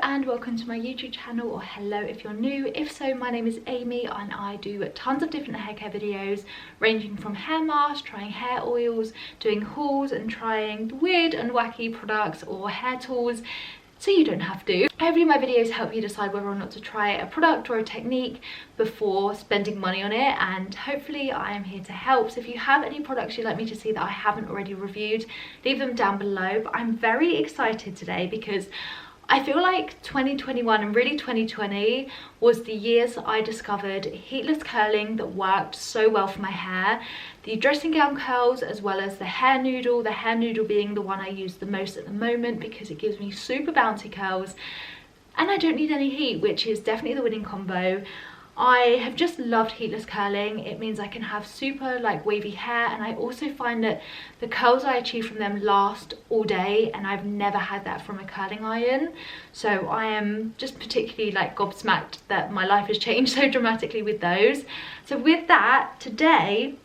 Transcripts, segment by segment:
and welcome to my YouTube channel, or hello if you're new. If so, my name is Amy and I do tons of different hair care videos ranging from hair masks, trying hair oils, doing hauls and trying weird and wacky products or hair tools, so you don't have to. Hopefully my videos help you decide whether or not to try a product or a technique before spending money on it, and hopefully I am here to help. So if you have any products you'd like me to see that I haven't already reviewed, leave them down below. But I'm very excited today because I feel like 2021 and really 2020 was the years that I discovered heatless curling that worked so well for my hair. The dressing gown curls as well as the hair noodle being the one I use the most at the moment because it gives me super bouncy curls and I don't need any heat, which is definitely the winning combo. I have just loved heatless curling. It means I can have super like wavy hair, and I also find that the curls I achieve from them last all day, and I've never had that from a curling iron. So I am just particularly like gobsmacked that my life has changed so dramatically with those. So with that, today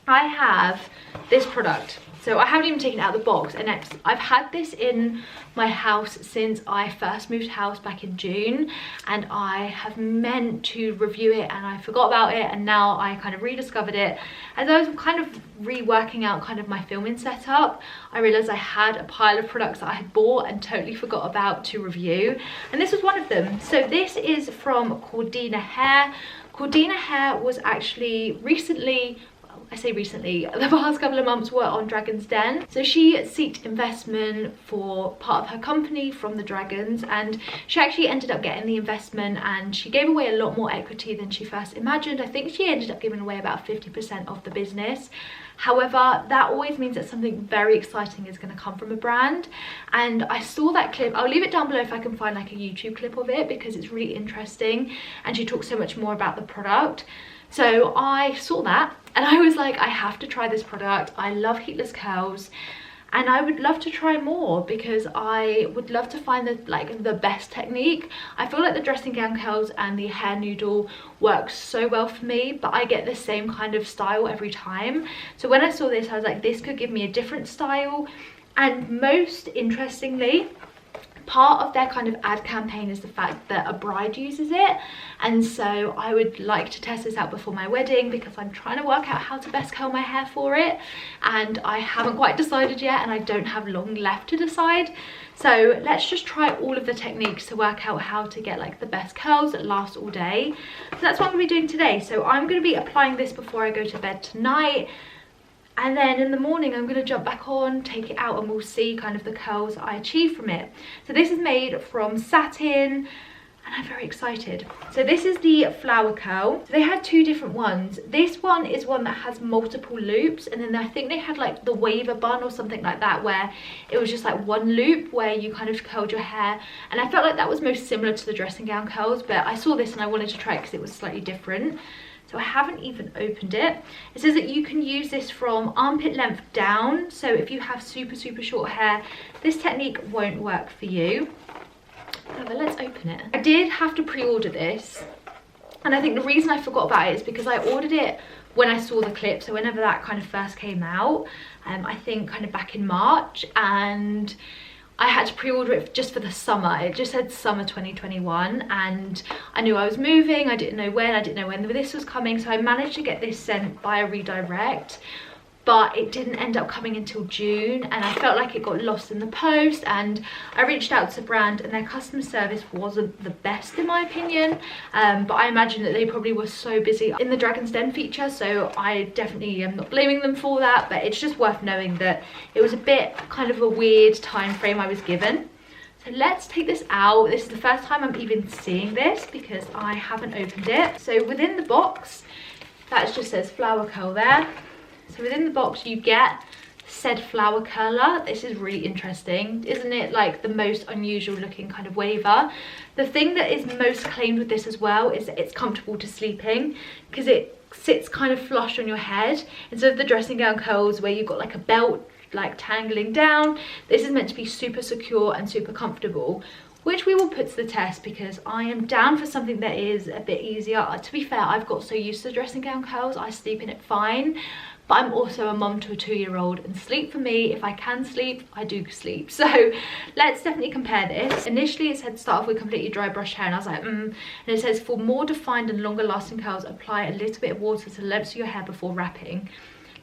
I have this product. So I haven't even taken it out of the box, and I've had this in my house since I first moved house back in June, and I have meant to review it and I forgot about it, and now I kind of rediscovered it. As I was kind of reworking out kind of my filming setup, I realised I had a pile of products that I had bought and totally forgot about to review, and this was one of them. So this is from Cordina Hair. Cordina Hair was actually recently, I say recently, the past couple of months were on Dragon's Den. So she sought investment for part of her company from the Dragons, and she actually ended up getting the investment, and she gave away a lot more equity than she first imagined. I think she ended up giving away about 50% of the business. However, that always means that something very exciting is going to come from a brand, and I saw that clip. I'll leave it down below if I can find like a YouTube clip of it because it's really interesting and she talks so much more about the product. So I saw that and I was like, I have to try this product. I love heatless curls and I would love to try more because I would love to find the best technique. I feel like the dressing gown curls and the hair noodle works so well for me, but I get the same kind of style every time. So when I saw this, I was like, this could give me a different style. And most interestingly, part of their kind of ad campaign is the fact that a bride uses it, and so I would like to test this out before my wedding because I'm trying to work out how to best curl my hair for it, and I haven't quite decided yet, and I don't have long left to decide. So let's just try all of the techniques to work out how to get like the best curls that last all day. So that's what I'm going to be doing today. So I'm going to be applying this before I go to bed tonight, and then in the morning I'm going to jump back on, take it out, and we'll see kind of the curls I achieve from it. So this is made from satin and I'm very excited. So this is the flower curl. So they had two different ones. This one is one that has multiple loops, and then I think they had like the waver bun or something like that where it was just like one loop where you kind of curled your hair, and I felt like that was most similar to the dressing gown curls, but I saw this and I wanted to try it because it was slightly different. So I haven't even opened it. It says that you can use this from armpit length down. So if you have super short hair, this technique won't work for you. However, let's open it. I did have to pre-order this, and I think the reason I forgot about it is because I ordered it when I saw the clip. So whenever that kind of first came out, I think kind of back in March, and I had to pre-order it just for the summer. It just said summer 2021, and I knew I was moving. I didn't know when this was coming, so I managed to get this sent by a redirect, but it didn't end up coming until June, and I felt like it got lost in the post. And I reached out to the brand and their customer service wasn't the best in my opinion, but I imagine that they probably were so busy in the Dragon's Den feature, so I definitely am not blaming them for that. But it's just worth knowing that it was a bit kind of a weird time frame I was given. So let's take this out. This is the first time I'm even seeing this because I haven't opened it. So within the box, that just says flower curl there. So within the box you get said flower curler. This is really interesting, isn't it? Like the most unusual looking kind of waver. The thing that is most claimed with this as well is that it's comfortable to sleeping because it sits kind of flush on your head instead of the dressing gown curls where you've got like a belt like tangling down. This is meant to be super secure and super comfortable, which we will put to the test because I am down for something that is a bit easier. To be fair, I've got so used to dressing gown curls, I sleep in it fine. but I'm also a mum to a 2-year-old, and sleep for me, if I can sleep, I do sleep. So let's definitely compare this. Initially it said start off with completely dry brush hair, and I was like and it says for more defined and longer lasting curls, apply a little bit of water to the lengths of your hair before wrapping.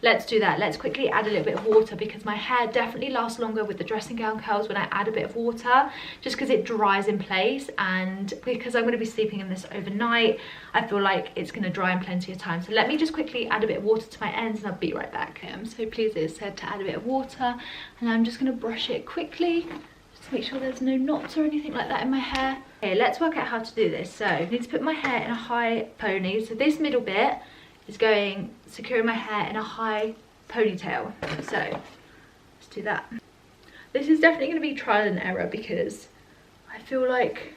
Let's do that. Let's quickly add a little bit of water, because my hair definitely lasts longer with the dressing gown curls when I add a bit of water, just because it dries in place, and because I'm going to be sleeping in this overnight, I feel like it's going to dry in plenty of time. So let me just quickly add a bit of water to my ends and I'll be right back. Okay, I'm so pleased it said to add a bit of water, and I'm just going to brush it quickly just to make sure there's no knots or anything like that in my hair. Okay, let's work out how to do this. So I need to put my hair in a high pony. So this middle bit is securing my hair in a high ponytail. So let's do that. This is definitely going to be trial and error, because I feel like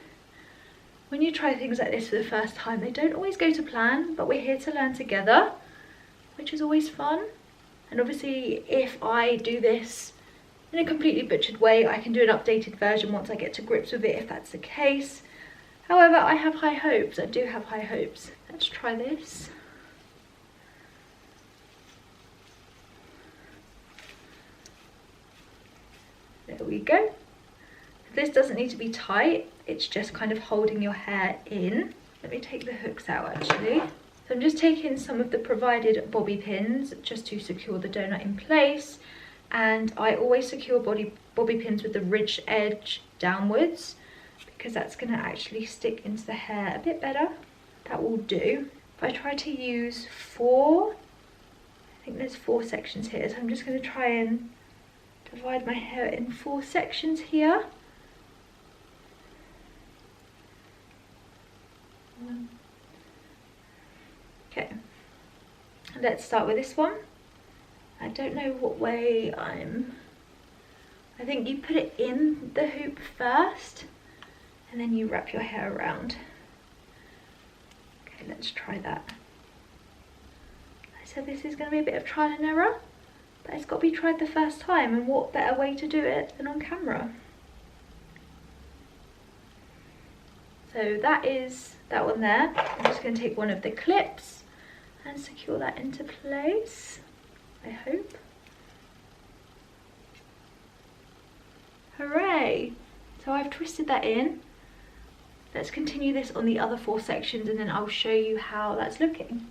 when you try things like this for the first time, they don't always go to plan, but we're here to learn together, which is always fun. And obviously if I do this in a completely butchered way, I can do an updated version once I get to grips with it, if that's the case. However, I have high hopes. I do have high hopes. Let's try this. There we go. This doesn't need to be tight, it's just kind of holding your hair in. Let me take the hooks out actually. So I'm just taking some of the provided bobby pins just to secure the donut in place, and I always secure bobby pins with the ridged edge downwards, because that's going to actually stick into the hair a bit better. That will do. If I try to use 4, I think there's 4 sections here, so I'm just going to try and divide my hair in 4 sections here. Okay, let's start with this one. I don't know what way I think you put it in the hoop first and then you wrap your hair around. Okay, let's try that. I said this is going to be a bit of trial and error, but it's got to be tried the first time, and what better way to do it than on camera. So that is that one there. I'm just going to take one of the clips and secure that into place, I hope. Hooray! So I've twisted that in. Let's continue this on the other 4 sections, and then I'll show you how that's looking.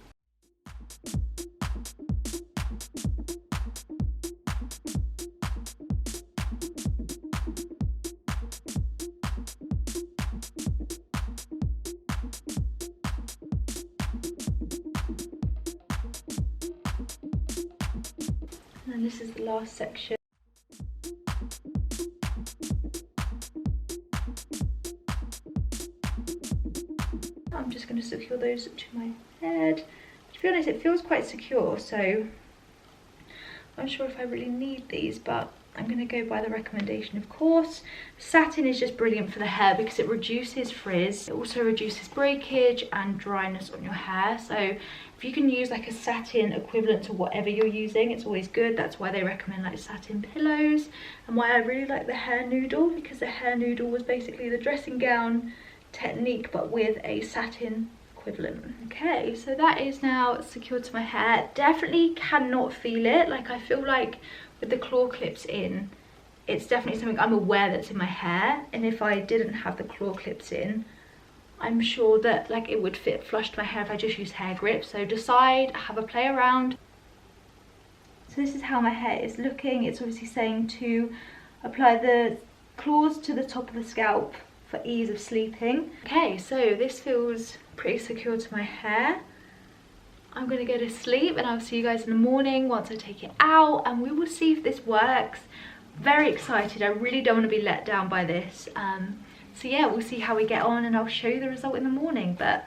And this is the last section. I'm just going to secure those to my head. To be honest, it feels quite secure, so I'm not sure if I really need these, but I'm going to go by the recommendation, of course. Satin is just brilliant for the hair because it reduces frizz. It also reduces breakage and dryness on your hair. So if you can use like a satin equivalent to whatever you're using, it's always good. That's why they recommend like satin pillows, and why I really like the hair noodle, because the hair noodle was basically the dressing gown technique but with a satin equivalent. Okay, so that is now secured to my hair. Definitely cannot feel it. Like, I feel like with the claw clips in, it's definitely something I'm aware that's in my hair, and if I didn't have the claw clips in, I'm sure that like it would fit flush to my hair if I just use hair grip. So decide, have a play around. So this is how my hair is looking. It's obviously saying to apply the claws to the top of the scalp for ease of sleeping. Okay, so this feels pretty secure to my hair. I'm gonna go to sleep, and I'll see you guys in the morning once I take it out, and we will see if this works. Very excited. I really don't want to be let down by this. So yeah, we'll see how we get on, and I'll show you the result in the morning, but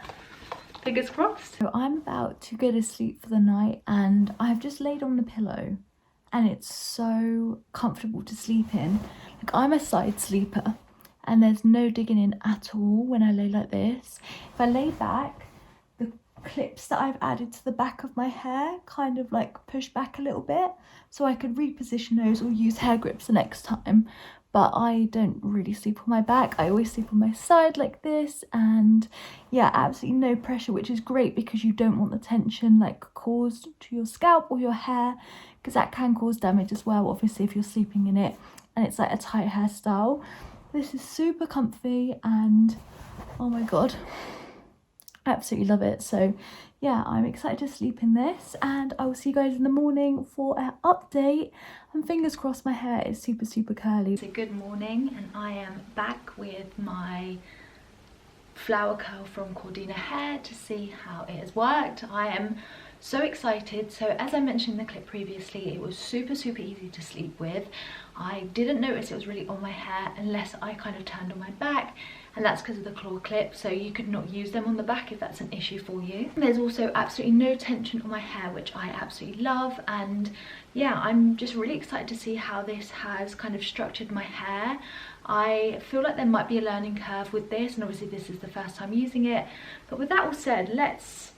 fingers crossed. So I'm about to go to sleep for the night, and I've just laid on the pillow, and it's so comfortable to sleep in. Like, I'm a side sleeper, and there's no digging in at all when I lay like this. If I lay back, the clips that I've added to the back of my hair kind of like push back a little bit, so I could reposition those or use hair grips the next time. but I don't really sleep on my back. I always sleep on my side like this, and yeah, absolutely no pressure, which is great because you don't want the tension like caused to your scalp or your hair, because that can cause damage as well, obviously, if you're sleeping in it and it's like a tight hairstyle. This is super comfy and oh my god, absolutely love it. So yeah, I'm excited to sleep in this, and I will see you guys in the morning for an update, and fingers crossed my hair is super curly. So good morning, and I am back with my flower curl from Cordina Hair to see how it has worked. I am so excited. So as I mentioned in the clip previously, it was super easy to sleep with. I didn't notice it was really on my hair unless I kind of turned on my back, and that's because of the claw clip, so you could not use them on the back if that's an issue for you. There's also absolutely no tension on my hair, which I absolutely love, and yeah, I'm just really excited to see how this has kind of structured my hair. I feel like there might be a learning curve with this, and obviously this is the first time using it, but with that all said, let's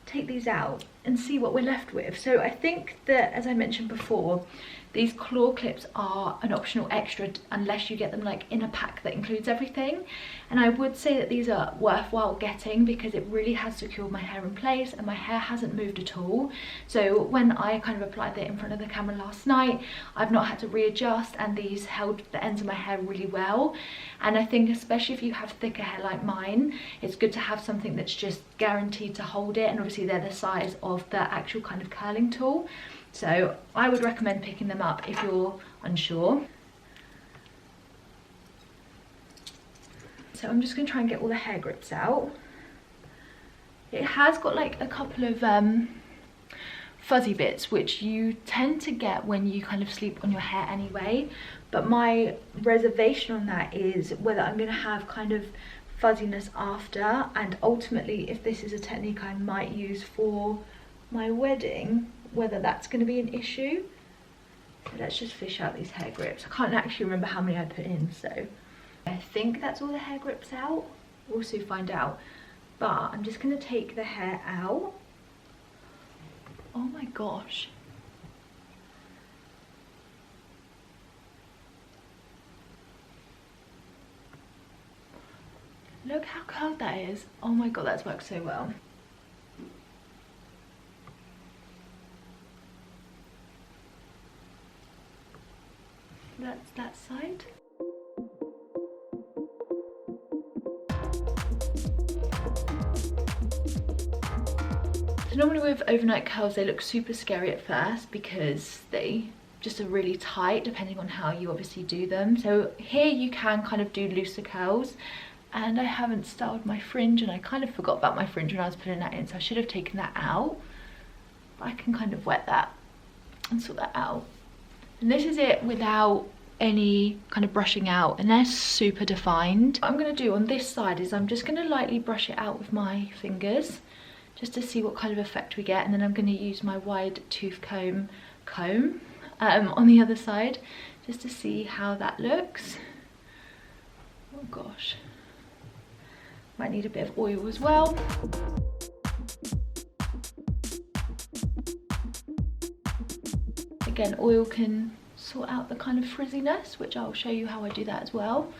take these out and see what we're left with. So I think that, as I mentioned before, these claw clips are an optional extra unless you get them like in a pack that includes everything, and I would say that these are worthwhile getting because it really has secured my hair in place and my hair hasn't moved at all. So when I kind of applied it in front of the camera last night, I've not had to readjust, and these held the ends of my hair really well. And I think especially if you have thicker hair like mine, it's good to have something that's just guaranteed to hold it, and obviously they're the size of the actual kind of curling tool. So I would recommend picking them up if you're unsure. So I'm just going to try and get all the hair grips out. It has got like a couple of fuzzy bits, which you tend to get when you kind of sleep on your hair anyway, but my reservation on that is whether I'm going to have kind of fuzziness after, and ultimately if this is a technique I might use for my wedding, whether that's going to be an issue. So let's just fish out these hair grips. I can't actually remember how many I put in, so I think that's all the hair grips out. We'll soon find out, but I'm just going to take the hair out. Oh my gosh, look how curled that is. Oh my god, that's worked so well. That's that side. So normally with overnight curls, they look super scary at first because they just are really tight depending on how you obviously do them. So here you can kind of do looser curls, and I haven't styled my fringe, and I kind of forgot about my fringe when I was putting that in, so I should have taken that out. But I can kind of wet that and sort that out. And this is it without any kind of brushing out, and they're super defined. What I'm going to do on this side is I'm just going to lightly brush it out with my fingers just to see what kind of effect we get, and then I'm going to use my wide tooth comb on the other side just to see how that looks. Oh gosh, might need a bit of oil as well. Again, oil can sort out the kind of frizziness, which I'll show you how I do that as well.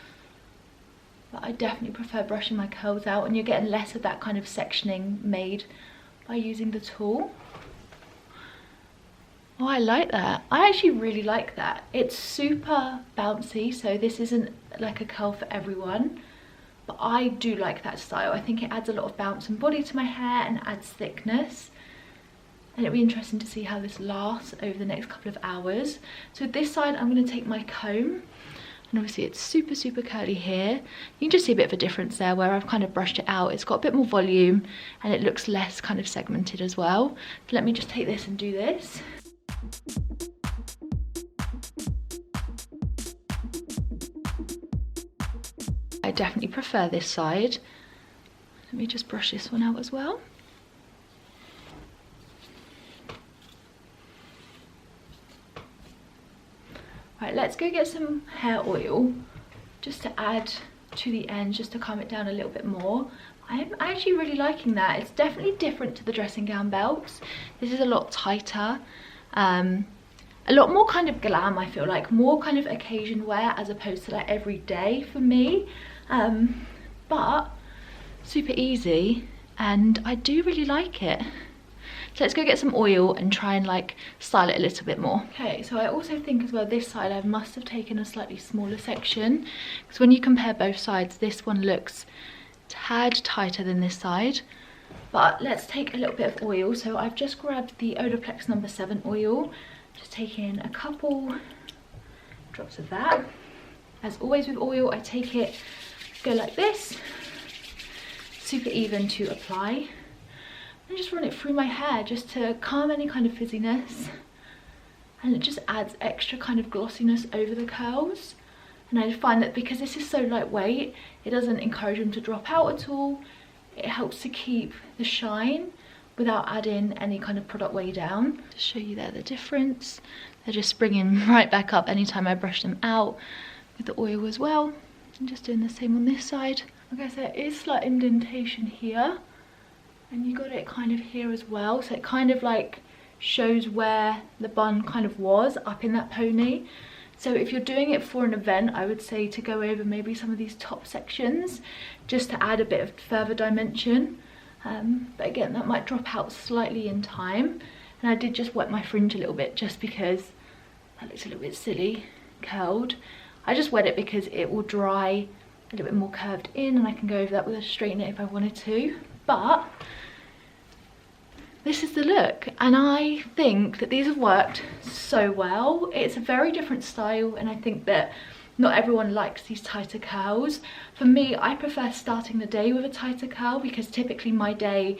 But I definitely prefer brushing my curls out, and you're getting less of that kind of sectioning made by using the tool. Oh, I like that. I actually really like that. It's super bouncy, so this isn't like a curl for everyone, but I do like that style. I think it adds a lot of bounce and body to my hair and adds thickness. And it'll be interesting to see how this lasts over the next couple of hours. So this side, I'm going to take my comb, and obviously it's super curly here. You can just see a bit of a difference there where I've kind of brushed it out. It's got a bit more volume and it looks less kind of segmented as well. So let me just take this and do this. I definitely prefer this side. Let me just brush this one out as well. Right, let's go get some hair oil just to add to the ends, just to calm it down a little bit more. I'm actually really liking that. It's definitely different to the dressing gown belts. This is a lot tighter, and a lot more kind of glam, I feel like, more kind of occasion wear as opposed to like every day for me, but super easy and I do really like it. So let's go get some oil and try and like style it a little bit more. Okay, so I also think as well this side I must have taken a slightly smaller section, because when you compare both sides, this one looks a tad tighter than this side. But let's take a little bit of oil. So I've just grabbed the Olaplex No. 7 oil, just taking a couple drops of that. As always with oil, I take it, go like this, super even to apply. And just run it through my hair just to calm any kind of fizziness, and it just adds extra kind of glossiness over the curls. And I find that because this is so lightweight, it doesn't encourage them to drop out at all. It helps to keep the shine without adding any kind of product way down. To show you there the difference, they're just springing right back up anytime I brush them out with the oil as well. I'm just doing the same on this side. Okay, so there is slight indentation here, and you got it kind of here as well, so it kind of like shows where the bun kind of was up in that pony. So if you're doing it for an event, I would say to go over maybe some of these top sections just to add a bit of further dimension, but again that might drop out slightly in time. And I did just wet my fringe a little bit just because that looks a little bit silly curled. I just wet it because it will dry a little bit more curved in, and I can go over that with a straightener if I wanted to. But this is the look, and I think that these have worked so well. It's a very different style, and I think that not everyone likes these tighter curls. For me, I prefer starting the day with a tighter curl because typically my day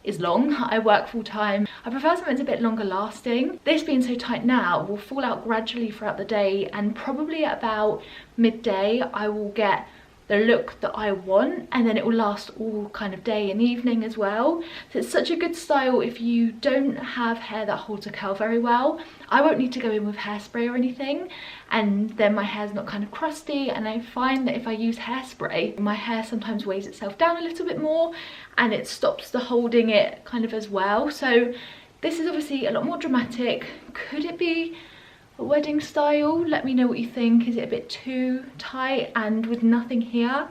is long. I work full time. I prefer something that's a bit longer lasting. This being so tight now will fall out gradually throughout the day, and probably at about midday I will get the look that I want, and then it will last all kind of day and evening as well. So it's such a good style if you don't have hair that holds a curl very well. I won't need to go in with hairspray or anything, and then my hair's not kind of crusty. And I find that if I use hairspray, my hair sometimes weighs itself down a little bit more and it stops the holding it kind of as well. So this is obviously a lot more dramatic. Could it be a wedding style? Let me know what you think. Is it a bit too tight and with nothing here?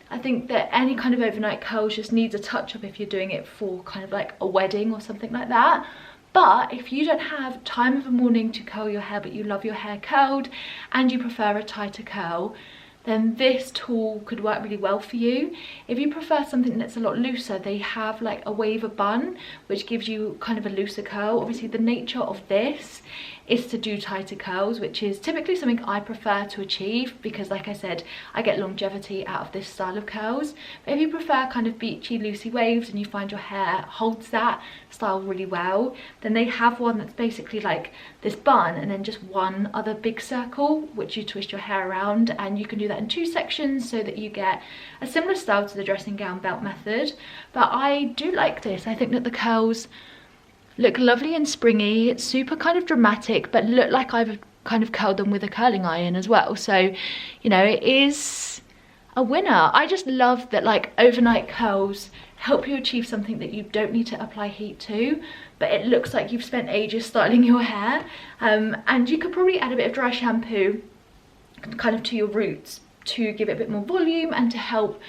I think that any kind of overnight curls just needs a touch up if you're doing it for kind of like a wedding or something like that. But if you don't have time of the morning to curl your hair, but you love your hair curled and you prefer a tighter curl, then this tool could work really well for you. If you prefer something that's a lot looser, they have like a waver bun which gives you kind of a looser curl. Obviously the nature of this is to do tighter curls, which is typically something I prefer to achieve because, like I said, I get longevity out of this style of curls. But if you prefer kind of beachy loosey waves and you find your hair holds that style really well, then they have one that's basically like this bun and then just one other big circle which you twist your hair around, and you can do that in 2 sections so that you get a similar style to the dressing gown belt method. But I do like this. I think that the curls look lovely and springy. It's super kind of dramatic, but look like I've kind of curled them with a curling iron as well. So, you know, it is a winner. I just love that like overnight curls help you achieve something that you don't need to apply heat to, but it looks like you've spent ages styling your hair. And you could probably add a bit of dry shampoo kind of to your roots to give it a bit more volume and to help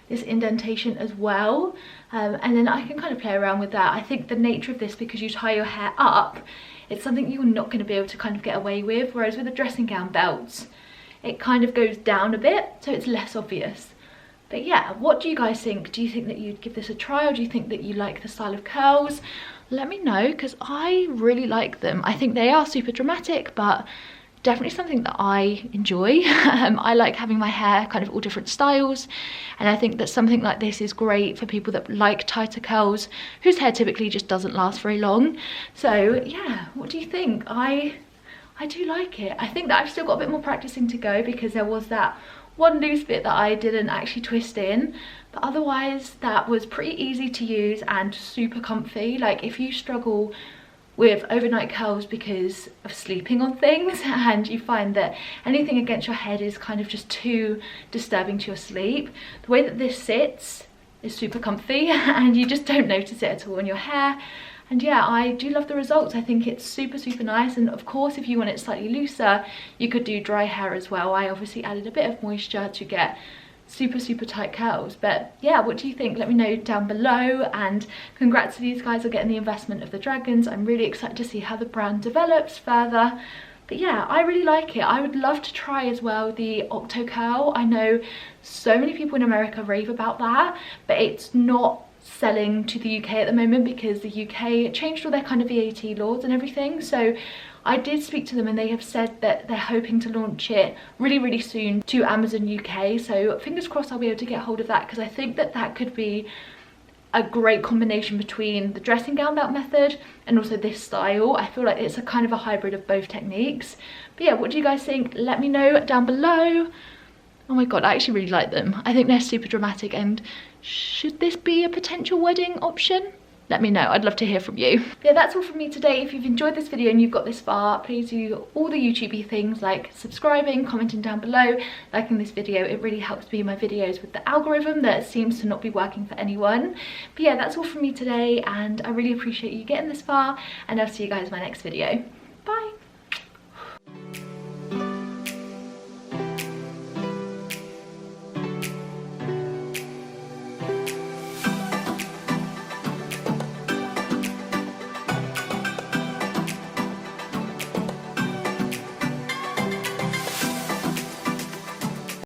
this indentation as well. And then I can kind of play around with that. I think the nature of this, because you tie your hair up, it's something you're not going to be able to kind of get away with, whereas with the dressing gown belts it kind of goes down a bit, so it's less obvious. But yeah, what do you guys think? Do you think that you'd give this a try, or do you think that you like the style of curls? Let me know, because I really like them. I think they are super dramatic, but definitely something that I enjoy. I like having my hair kind of all different styles, and I think that something like this is great for people that like tighter curls, whose hair typically just doesn't last very long. So yeah, what do you think? I do like it. I think that I've still got a bit more practicing to go because there was that one loose bit that I didn't actually twist in, but otherwise that was pretty easy to use and super comfy. Like if you struggle with overnight curls because of sleeping on things and you find that anything against your head is kind of just too disturbing to your sleep, the way that this sits is super comfy and you just don't notice it at all in your hair. And yeah, I do love the results. I think it's super, super nice. And of course, if you want it slightly looser, you could do dry hair as well. I obviously added a bit of moisture to get super, super tight curls. But yeah, what do you think? Let me know down below. And congrats to these guys on getting the investment of the dragons. I'm really excited to see how the brand develops further. But yeah, I really like it. I would love to try as well the Octo Curl. I know so many people in America rave about that, but it's not selling to the UK at the moment because the UK changed all their kind of VAT laws and everything. So I did speak to them and they have said that they're hoping to launch it really, really soon to Amazon UK. So fingers crossed I'll be able to get hold of that, because I think that that could be a great combination between the dressing gown belt method and also this style. I feel like it's a kind of a hybrid of both techniques. But yeah, what do you guys think? Let me know down below. Oh my god, I actually really like them. I think they're super dramatic, and should this be a potential wedding option? Let me know, I'd love to hear from you. Yeah, that's all from me today. If you've enjoyed this video and you've got this far, please do all the YouTubey things like subscribing, commenting down below, liking this video. It really helps me in my videos with the algorithm that seems to not be working for anyone. But yeah, that's all from me today, and I really appreciate you getting this far, and I'll see you guys in my next video. Bye.